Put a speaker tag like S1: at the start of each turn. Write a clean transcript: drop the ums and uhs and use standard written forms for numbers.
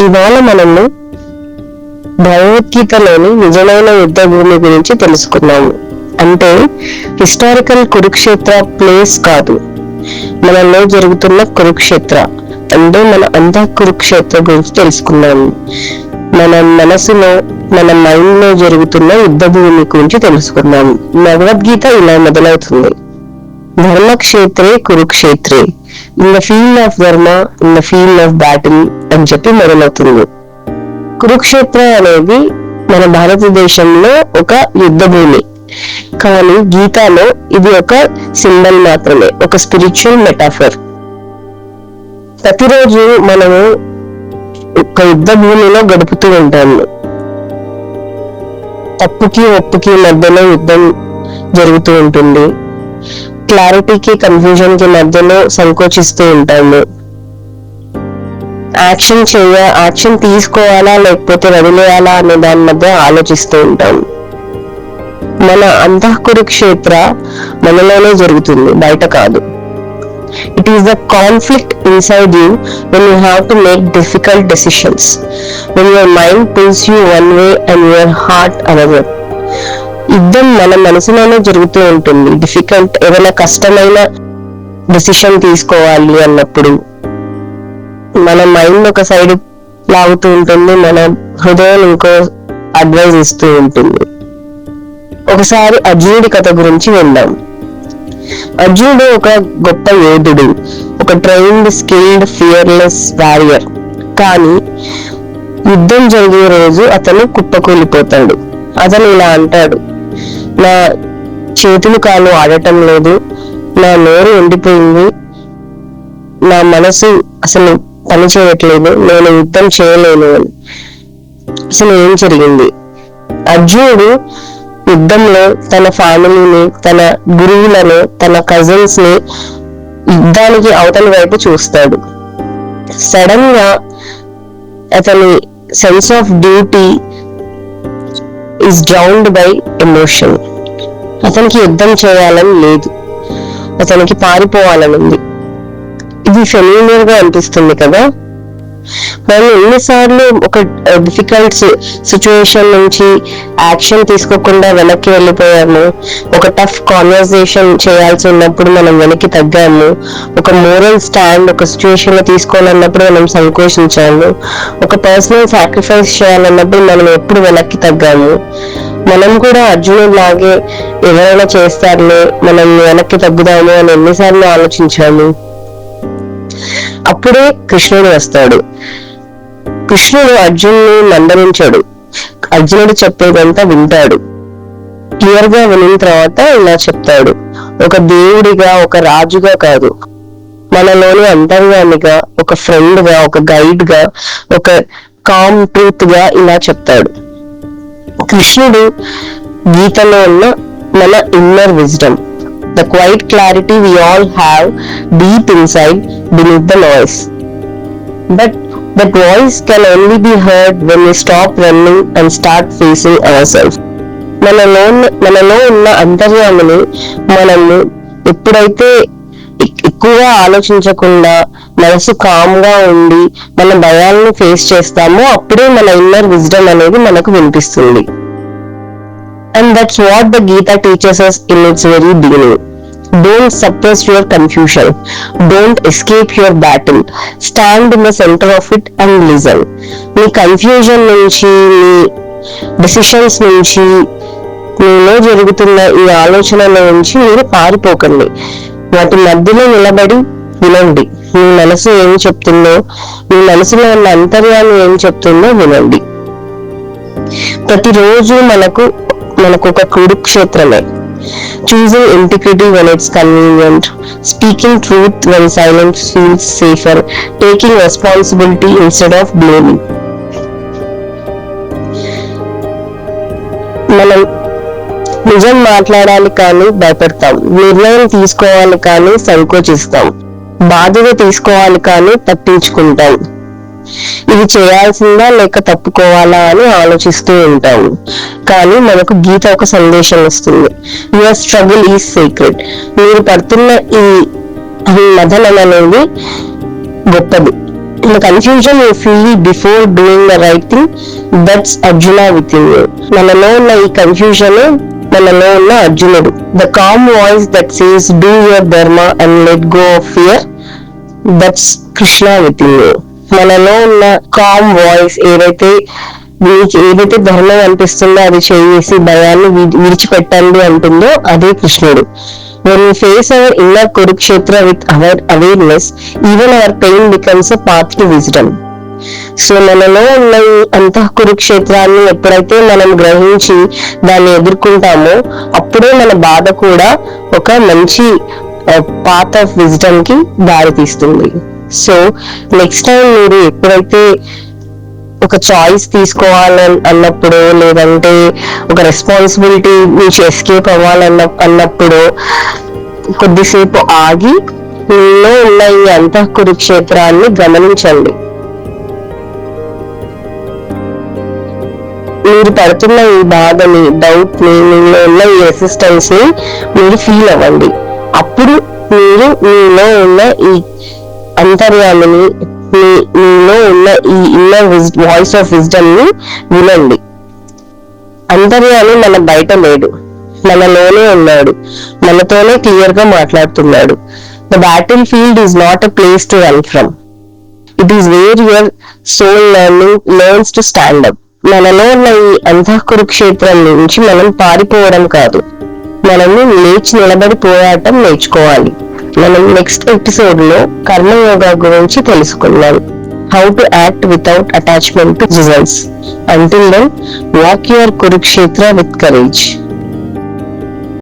S1: ఇవాళ మనము భగవద్గీతలోని నిజమైన యుద్ధ భూమి గురించి తెలుసుకున్నాము. అంటే హిస్టారికల్ కురుక్షేత్ర ప్లేస్ కాదు, మనలో జరుగుతున్న కురుక్షేత్ర అంటే మన కురుక్షేత్ర గురించి తెలుసుకున్నాము. మన మనసులో, మన మైండ్ లో జరుగుతున్న యుద్ధ భూమి గురించి తెలుసుకున్నాము. భగవద్గీత ఇలా మొదలవుతుంది: ధర్మక్షేత్రే కురుక్షేత్రే, ఇన్ ద ఫీల్డ్ ఆఫ్ ధర్మ, in the field of battle అని చెప్పి మొదలవుతుంది. కురుక్షేత్ర అనేది మన భారతదేశంలో ఒక యుద్ధ భూమి, కానీ గీతాలో ఇది ఒక సింబల్ మాత్రమే, ఒక స్పిరిచువల్ మెటాఫర్. ప్రతిరోజు మనము ఒక యుద్ధ భూమిలో గడుపుతూ ఉంటాము. తప్పుకి ఒప్పుకి మధ్యలో యుద్ధం జరుగుతూ ఉంటుంది. క్లారిటీకి కన్ఫ్యూజన్ కి మధ్యలో సంకోచిస్తూ ఉంటాము. యాక్షన్ తీసుకోవాలా లేకపోతే వదిలేయాలా అనే దాని మధ్య ఆలోచిస్తూ ఉంటాం. మన కురుక్షేత్ర మనలోనే జరుగుతుంది, బయట కాదు. It is the conflict inside you when you have to make difficult decisions, when your mind pulls you one way and your heart another. యుద్ధం మన మనసులోనే జరుగుతూ ఉంటుంది. డిఫికల్ట్, ఏదైనా కష్టమైన డెసిషన్ తీసుకోవాలి అన్నప్పుడు మన మైండ్ ఒక సైడ్ లాగుతూ ఉంటుంది, మన హృదయం ఇంకో అడ్వైజ్ ఇస్తూ ఉంటుంది. ఒకసారి అర్జునుడి కథ గురించి విందాం. అర్జునుడు ఒక గొప్ప యోధుడు, ఒక ట్రైన్డ్, స్కిల్డ్, ఫియర్లెస్ వారియర్. కానీ యుద్ధం జరిగే రోజు అతను కుప్పకూలిపోతాడు. అతను ఇలా అంటాడు: నా చేతులు కాళ్ళు ఆడటం లేదు, నా నోరు ఎండిపోయింది, నా మనసు అసలు పని చేయట్లేదు, నేను యుద్ధం చేయలేను అని. అసలు ఏం జరిగింది? అర్జునుడు యుద్ధంలో తన ఫ్యామిలీని, తన గురువులను, తన కజిన్స్ ని యుద్ధానికి అవతలి వైపు చూస్తాడు. సడన్ గా అతని sense of duty is drowned by emotion. అతనికి యుద్ధం చేయాలని లేదు, అతనికి పారిపోవాలని ఉంది. ఇది ఫెమిలియర్ గా అనిపిస్తుంది కదా. మనం ఎన్నిసార్లు ఒక డిఫికల్ట్ సిచ్యువేషన్ నుంచి యాక్షన్ తీసుకోకుండా వెనక్కి వెళ్ళిపోయాము. ఒక టఫ్ కాన్వర్సేషన్ చేయాల్సి ఉన్నప్పుడు మనం వెనక్కి తగ్గాము. ఒక మోరల్ స్టాండ్ ఒక సిచ్యువేషన్ లో తీసుకోవాలన్నప్పుడు మనం సంకోచించాము. ఒక పర్సనల్ సాక్రిఫైస్ చేయాలన్నప్పుడు మనం ఎప్పుడు వెనక్కి తగ్గాము. మనం కూడా అర్జునుడు లాగే ఎవరైనా చేస్తారులే, మనం వెనక్కి తగ్గుదాము అని ఎన్నిసార్లు ఆలోచించాము. అప్పుడే కృష్ణుడు వస్తాడు. కృష్ణుడు అర్జునుని మందలించాడు. అర్జునుడు చెప్పేదంతా వింటాడు. క్లియర్ గా వినిన తర్వాత ఇలా చెప్తాడు: ఒక దేవుడిగా, ఒక రాజుగా కాదు, మనలోని అంతర్యామిగా, ఒక ఫ్రెండ్ గా, ఒక గైడ్ గా, ఒక కామ్ ట్రూత్ గా ఇలా చెప్తాడు. కృష్ణుడు గీతలో ఉన్న మన inner wisdom, the quiet clarity we all have deep inside beneath the noise. But that voice can only be heard when we stop running and start facing ourselves. మనలో ఉన్న అంతర్యామిని మనము ఎప్పుడైతే ఎక్కువగా ఆలోచించకుండా మనసు కామ్ గా ఉండి మన భయాలను ఫేస్ చేస్తామో అప్పుడే మన ఇన్నర్ విజ్డమ్ అనేది మనకు వినిపిస్తుంది. And that's what the Gita teaches us in its very beginning. Don't suppress your confusion. Don't escape your battle. Stand in the center of it and listen. Me confusion నుంచి, మీ decisions నుంచి, మీలో జరుగుతున్న ఈ ఆలోచనల నుంచి మీరు పారిపోకండి. వాటి మధ్యలో నిలబడి వినండి. మీ మనసు ఏం చెప్తుందో, మీ మనసులో ఉన్న అంతర్యాన్ని ఏం చెప్తుందో వినండి. ప్రతిరోజు మనకు ఒక కురుక్షేత్రమే. Choosing integrity when it's convenient, speaking truth when silence feels safer, taking responsibility instead of blaming. మనం నిజం మాట్లాడాలి కానీ భయపడతాం, నిర్ణయం తీసుకోవాలి కానీ సంకోచిస్తాం, బాధ్యత తీసుకోవాలి కానీ తప్పించుకుంటాం. ఇది చేయాల్సిందా లేక తప్పుకోవాలా అని ఆలోచిస్తూ ఉంటాము. కానీ మనకు గీత ఒక సందేశం ఇస్తుంది: యువర్ స్ట్రగుల్ ఈజ్ సీక్రెట్. మీరు పడుతున్న ఈ మదనం అనేది గొప్పది. The confusion you feel before doing the right thing, that's Arjuna within you. మనలో ఉన్న ఈ కన్ఫ్యూజన్ మనలో ఉన్న అర్జునుడు. The calm voice that says do your dharma and let go of fear, that's Krishna within you. మనలో ఉన్న com voice ఏదైతే మీకు ఏదైతే ధర్మం అనిపిస్తుందో అది చేసి భయాన్ని విడిచిపెట్టండి అంటుందో అదే కృష్ణుడు. When we face our inner Kurukshetra with our awareness, even our pain becomes a path to wisdom. So మనలో ఉన్న ఈ అంతః కురుక్షేత్రాన్ని ఎప్పుడైతే మనం గ్రహించి దాన్ని ఎదుర్కొంటామో అప్పుడే మన బాధ కూడా ఒక మంచి పాత్ ఆఫ్ విజ్డమ్ కి దారి తీస్తుంది. సో నెక్స్ట్ టైం మీరు ఎప్పుడైతే ఒక చాయిస్ తీసుకోవాలని అన్నప్పుడు లేదంటే ఒక రెస్పాన్సిబిలిటీ నుంచి ఎస్కేప్ అన్నప్పుడు కొద్దిసేపు ఆగి మీలో ఉన్న ఈ అంతః కురుక్షేత్రాన్ని గమనించండి. మీరు పడుతున్న ఈ బాధని, డౌట్ ని, మీలో ఉన్న ఈ రెసిస్టెన్స్ ని మీరు ఫీల్ అవ్వండి. అప్పుడు మీరు మీలో ఉన్న ఈ అంతర్యామిని, మీలో ఉన్న ఈ ఇన్నర్ వాయిస్ ఆఫ్ విజ్డమ్ ని వినండి. అంతర్యామి మన బయట లేడు, మనలోనే ఉన్నాడు, మనతోనే క్లియర్ గా మాట్లాడుతున్నాడు. The battle field is not a place to run from, it is where your soul learns to stand up. మనలో ఉన్న ఈ అంతః కురుక్షేత్రం నుంచి మనం పారిపోవడం కాదు, మనము లేచి నిలబడి పోరాటం నేర్చుకోవాలి. మనం నెక్స్ట్ ఎపిసోడ్ లో కర్మయోగా గురించి తెలుసుకుందాం. How to act without attachment to results. Until then, walk your Kurukshetra with courage.